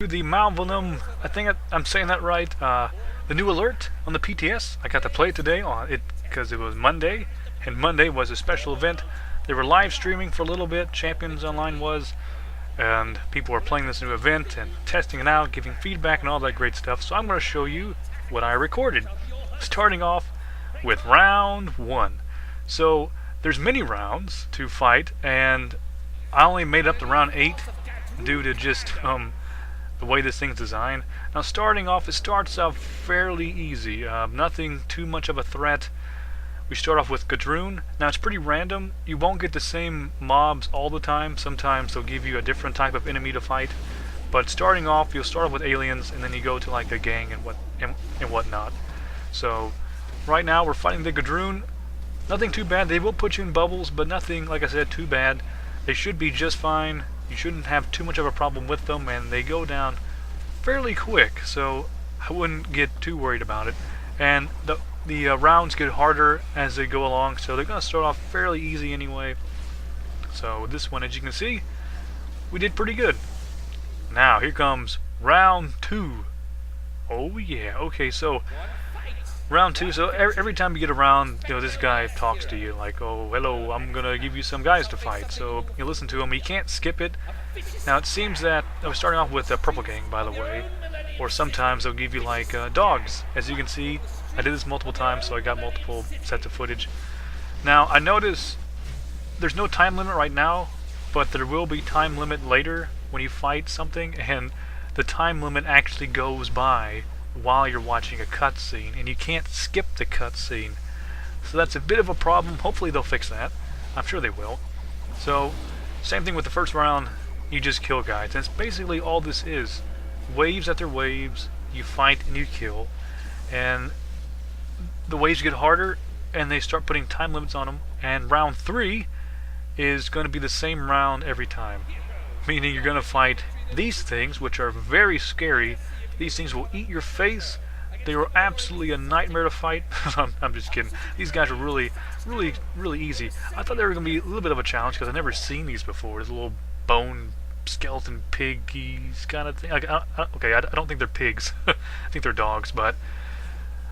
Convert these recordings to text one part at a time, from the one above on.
to the Malvanum. I think I'm saying that right. The new alert on the PTS. I got to play it today on it because it was Monday, and Monday was a special event. They were live streaming for a little bit. Champions Online was, and people were playing this new event and testing it out, giving feedback and all that great stuff. So I'm going to show you what I recorded. Starting off with round 1. So there's many rounds to fight, and I only made it up to round 8 due to just the way this thing's designed. Now starting off, it starts out fairly easy. Nothing too much of a threat. We start off with Gadroon. Now it's pretty random. You won't get the same mobs all the time. Sometimes they'll give you a different type of enemy to fight. But starting off, you'll start off with aliens, and then you go to like a gang and whatnot. So right now we're fighting the Gadroon. Nothing too bad. They will put you in bubbles, but nothing, like I said, too bad. They should be just fine. You shouldn't have too much of a problem with them, and they go down fairly quick, so I wouldn't get too worried about it. And the rounds get harder as they go along, so they're going to start off fairly easy anyway. So this one, as you can see, we did pretty good. Now here comes round 2. Oh yeah, okay, so round 2, so every time you get around, this guy talks to you like, oh, hello, I'm gonna give you some guys to fight. So you listen to him. You can't skip it. Now it seems that I was starting off with a purple gang, by the way, or sometimes they'll give you like dogs. As you can see, I did this multiple times, so I got multiple sets of footage. Now I notice there's no time limit right now, but there will be time limit later when you fight something, and the time limit actually goes by while you're watching a cutscene, and you can't skip the cutscene. So that's a bit of a problem. Hopefully they'll fix that. I'm sure they will. So, same thing with the first round. You just kill guys. That's basically all this is. Waves after waves. You fight and you kill. And the waves get harder, and they start putting time limits on them. And round 3 is going to be the same round every time. Meaning you're going to fight these things, which are very scary. These things will eat your face. They were absolutely a nightmare to fight. I'm just kidding. These guys are really easy. I thought they were going to be a little bit of a challenge because I've never seen these before. There's little bone skeleton piggies kind of thing. Okay, I don't think they're pigs. I think they're dogs, but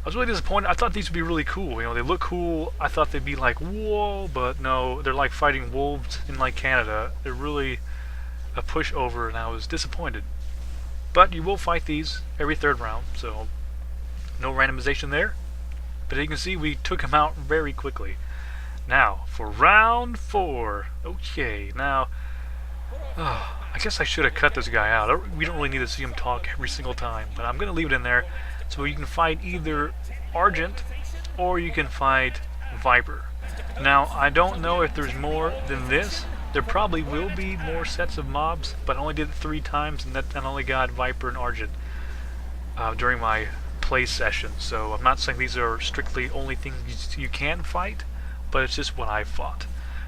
I was really disappointed. I thought these would be really cool. They look cool. I thought they'd be like, whoa, but no, they're like fighting wolves in like Canada. They're really a pushover, and I was disappointed. But you will fight these every 3rd round, so no randomization there. But as you can see, we took him out very quickly. Now, for round 4. Okay, now, I guess I should have cut this guy out. We don't really need to see him talk every single time, but I'm going to leave it in there. So you can fight either Argent, or you can fight Viper. Now, I don't know if there's more than this. There probably will be more sets of mobs, but I only did it 3 times, and I only got Viper and Argent during my play session. So I'm not saying these are strictly only things you can fight, but it's just what I fought.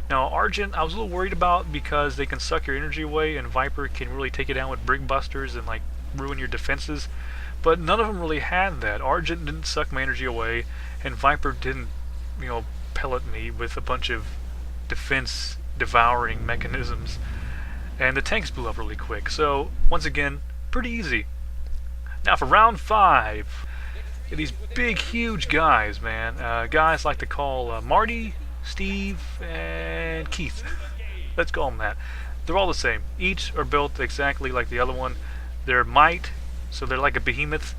Now Argent, I was a little worried about because they can suck your energy away, and Viper can really take you down with brick busters and like ruin your defenses. But none of them really had that. Argent didn't suck my energy away, and Viper didn't, pellet me with a bunch of defense devouring mechanisms, and the tanks blew up really quick. So once again, pretty easy. Now for round 5, these big huge guys, man. Guys like to call Marty, Steve, and Keith. Let's call them that. They're all the same. Each are built exactly like the other one. They're might, so they're like a behemoth,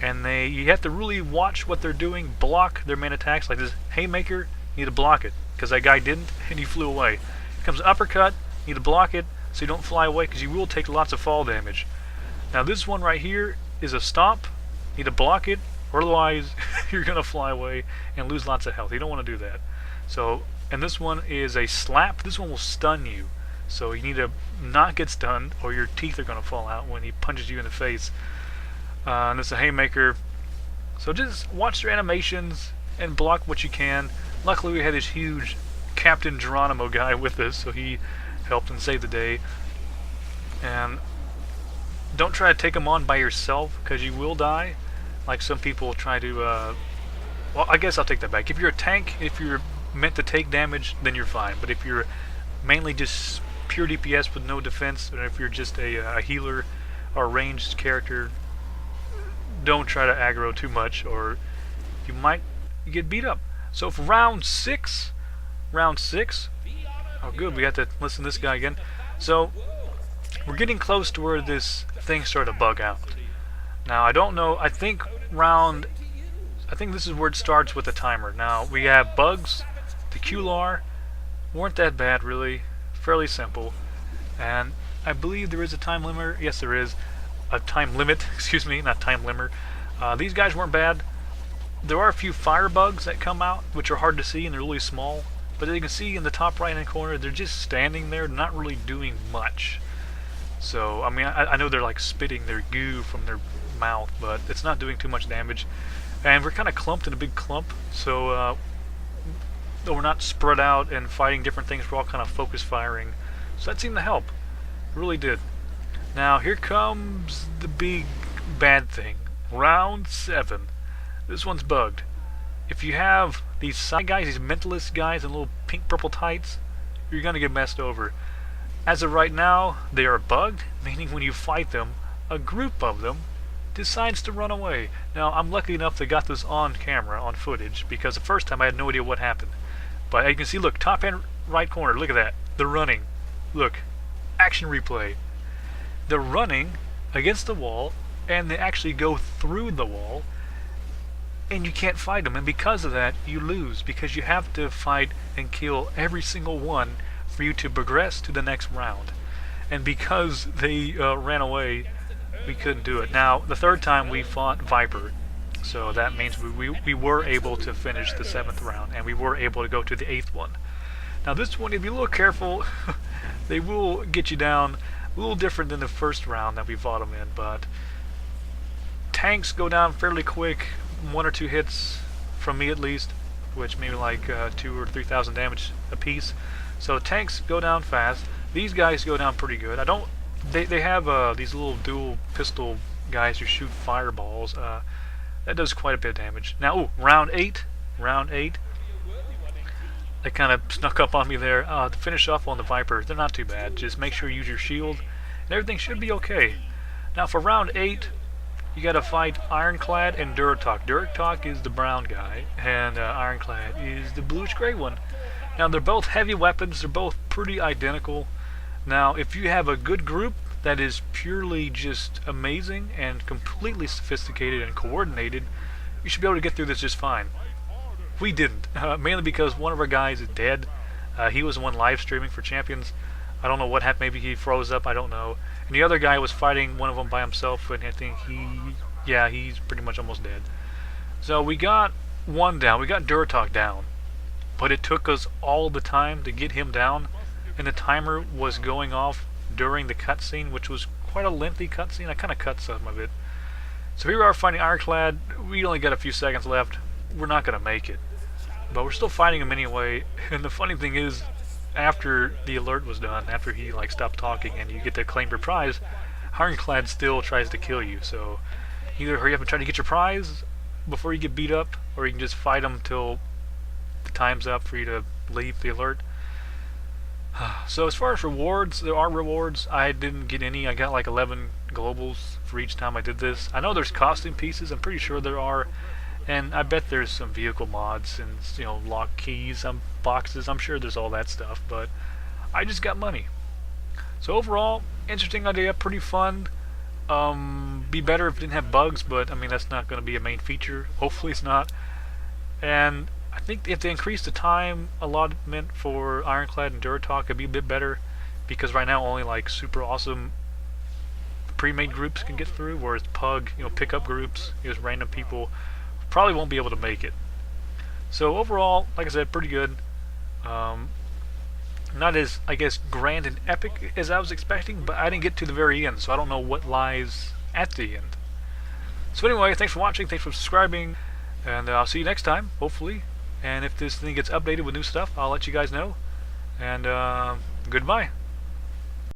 and you have to really watch what they're doing, block their main attacks. Like this haymaker, you need to block it, because that guy didn't, and he flew away. Comes an uppercut, you need to block it so you don't fly away, because you will take lots of fall damage. Now this one right here is a stomp. You need to block it, or otherwise you're going to fly away and lose lots of health. You don't want to do that. So, and this one is a slap. This one will stun you. So you need to not get stunned, or your teeth are going to fall out when he punches you in the face. And this is a haymaker. So just watch their animations and block what you can. Luckily we had this huge Captain Geronimo guy with us, so he helped and saved the day. And don't try to take him on by yourself, because you will die. Like some people try to, well, I guess I'll take that back. If you're a tank, if you're meant to take damage, then you're fine. But if you're mainly just pure DPS with no defense, or if you're just a healer or ranged character, don't try to aggro too much, or you might get beat up. So for round six, oh good, we got to listen to this guy again. So we're getting close to where this thing started to bug out. Now I don't know, I think this is where it starts with the timer. Now we have bugs, the QLAR weren't that bad really, fairly simple, and I believe there is a time limit. Yes, there is a time limit, excuse me, not time limit. These guys weren't bad. There are a few fire bugs that come out, which are hard to see and they're really small, but as you can see in the top right hand corner, they're just standing there, not really doing much. So, I mean, I know they're like spitting their goo from their mouth, but it's not doing too much damage. And we're kind of clumped in a big clump, so though we're not spread out and fighting different things, we're all kind of focus firing. So that seemed to help. It really did. Now, here comes the big bad thing. Round 7. This one's bugged. If you have these side guys, these mentalist guys in little pink purple tights, you're going to get messed over. As of right now, they are bugged, meaning when you fight them, a group of them decides to run away. Now, I'm lucky enough that I got this on camera, on footage, because the first time I had no idea what happened. But as you can see, look, top hand right corner, look at that. They're running. Look, action replay. They're running against the wall, and they actually go through the wall, and you can't fight them. And because of that, you lose, because you have to fight and kill every single one for you to progress to the next round. And because they ran away, we couldn't do it. Now, the third time we fought Viper, so that means we were able to finish the 7th round, and we were able to go to the 8th one. Now this one, if you're a little careful, they will get you down. A little different than the first round that we fought them in, but tanks go down fairly quick, 1 or 2 hits from me at least, which maybe like 2,000 or 3,000 damage a piece. So tanks go down fast. These guys go down pretty good. They have these little dual pistol guys who shoot fireballs. That does quite a bit of damage. Now, ooh, round 8. They kind of snuck up on me there. To finish off on the Viper, they're not too bad. Just make sure you use your shield, and everything should be okay. Now for round 8, you got to fight Ironclad and Duratalk. Duratalk is the brown guy, and Ironclad is the bluish-gray one. Now they're both heavy weapons. They're both pretty identical. Now, if you have a good group that is purely just amazing and completely sophisticated and coordinated, you should be able to get through this just fine. We didn't, mainly because one of our guys is dead. He was the one live streaming for Champions. I don't know what happened. Maybe he froze up. I don't know. And the other guy was fighting one of them by himself, and I think he's pretty much almost dead. So we got one down. We got Duratalk down, but it took us all the time to get him down, and the timer was going off during the cutscene, which was quite a lengthy cutscene. I kind of cut some of it. So here we are fighting Ironclad. We only got a few seconds left. We're not going to make it, but we're still fighting him anyway. And the funny thing is, after the alert was done, after he like stopped talking and you get to claim your prize, Ironclad still tries to kill you. So either hurry up and try to get your prize before you get beat up, or you can just fight him till the time's up for you to leave the alert. So as far as rewards, there are rewards. I didn't get any. I got like 11 globals for each time I did this. I know there's costume pieces. I'm pretty sure there are. And I bet there's some vehicle mods and, you know, lock keys, some boxes. I'm sure there's all that stuff, but I just got money. So overall, interesting idea, pretty fun. Be better if it didn't have bugs, but I mean that's not going to be a main feature. Hopefully it's not. And I think if they increase the time allotment for Ironclad and Duratalk, it'd be a bit better, because right now only like super awesome pre-made groups can get through, whereas Pug, you know, pickup groups, just random people, probably won't be able to make it. So overall, like I said, pretty good. Not as, I guess, grand and epic as I was expecting, but I didn't get to the very end, so I don't know what lies at the end. So anyway, thanks for watching, thanks for subscribing, and I'll see you next time, hopefully. And if this thing gets updated with new stuff, I'll let you guys know. And goodbye.